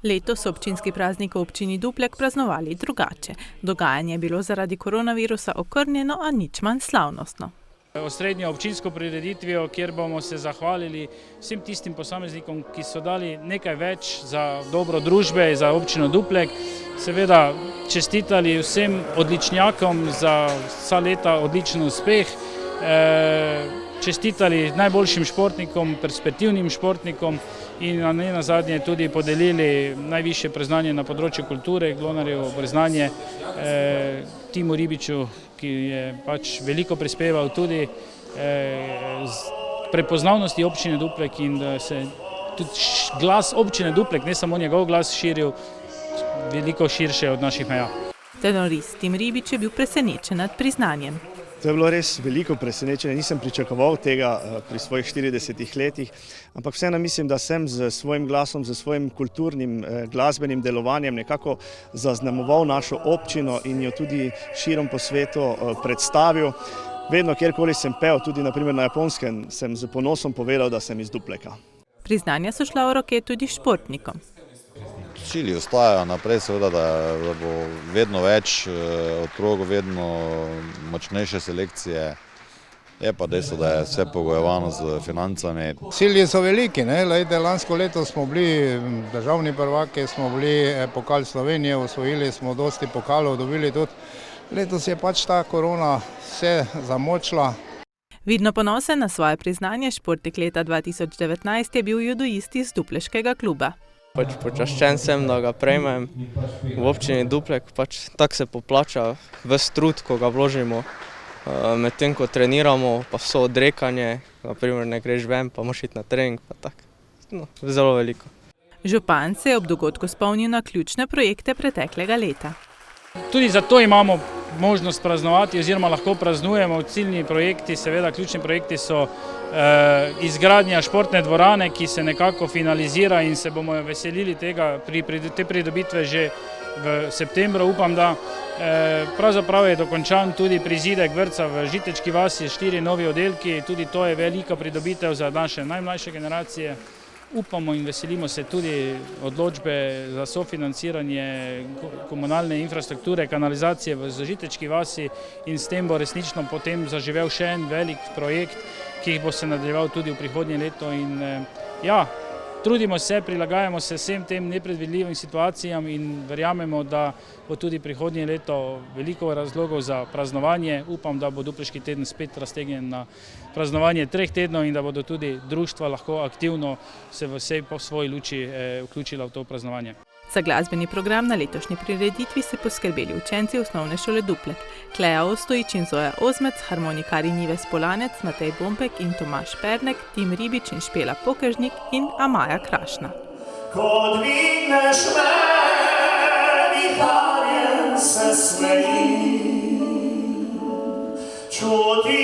Letos so občinski praznik v občini Duplek praznovali drugače. Dogajanje je bilo zaradi koronavirusa okrnjeno, a nič manj slavnostno. Osrednjo občinsko prireditvijo, kjer bomo se zahvalili vsem tistim posameznikom, ki so dali nekaj več za dobro družbe, za občino Duplek. Seveda čestitali vsem odličnjakom za vsa leta odličen uspeh. Čestitali najboljšim športnikom, perspektivnim športnikom in ne nazadnje tudi podelili najvišje priznanje na področju kulture, Glonarjevo priznanje Timu Ribiču, ki je veliko prispeval tudi prepoznavnosti občine Duplek in da se tudi glas občine Duplek, ne samo njegov glas, širil veliko širše od naših meja. Tenorist Tim Ribič je bil presenečen nad priznanjem. To je bilo res veliko presenečenje, nisem pričakoval tega pri svojih 40 letih, ampak vseeno mislim, da sem z svojim glasom, z svojim kulturnim glasbenim delovanjem nekako zaznamoval našo občino in jo tudi širom po svetu predstavil. Vedno, kjerkoli sem pel, tudi naprimer na Japonskem, sem z ponosom povedal, da sem iz Dupleka. Priznanja so šla v roke tudi športnikom. Cilji ostajajo naprej, seveda, da bo vedno več otrok, vedno močnejše selekcije. Je pa dejstvo, da je vse pogojevano z financami. Cilji so veliki, ne? Lansko leto smo bili državni prvaki, smo bili pokal Slovenije, osvojili smo dosti pokalov, dobili tudi. Letos je ta korona vse zamočila. Vidno ponosen na svoje priznanje športnik leta 2019 je bil judoist iz dupleškega kluba. Počaščen sem, da ga prejmem v občini Duplek, tako se poplača ves trud, ko ga vložimo, medtem ko treniramo, pa vso odrekanje, naprimer ne greš ven, pa moraš iti na trening, pa tako, zelo veliko. Župan se je ob dogodku spomnil na ključne projekte preteklega leta. Tudi zato imamo možnost praznovati oziroma lahko praznujemo. Ciljni projekti, seveda ključni projekti so izgradnja športne dvorane, ki se nekako finalizira in se bomo veselili te pridobitve že v septembru. Upam, da pravzaprav je dokončan tudi prizidek vrtca v Žitečki vasi, 4 novi oddelki, tudi to je velika pridobitev za naše najmlajše generacije. Upamo in veselimo se tudi odločbe za sofinanciranje komunalne infrastrukture, kanalizacije v Žitečki vasi in s tem bo resnično potem zaživel še en velik projekt, ki bo se nadaljeval tudi v prihodnje leto. In trudimo se, prilagajamo se vsem tem nepredvidljivim situacijam in verjamemo, da bo tudi prihodnje leto veliko razlogov za praznovanje. Upam, da bo Dupleški teden spet raztegnjen na praznovanje 3 tednov in da bodo tudi društva lahko aktivno se vsej po svoji luči vključila v to praznovanje. Za glasbeni program na letošnji prireditvi so poskrbeli učenci osnovne šole Duplek. Kleja Ostojič in Zoja Ozmec, harmonikari Nives Polanec, Matej Bompek in Tomaž Pernek, Tim Ribič in Špela Pokežnik in Amaja Krašna. Ko dvigneš me, viharjem se smeji, čuti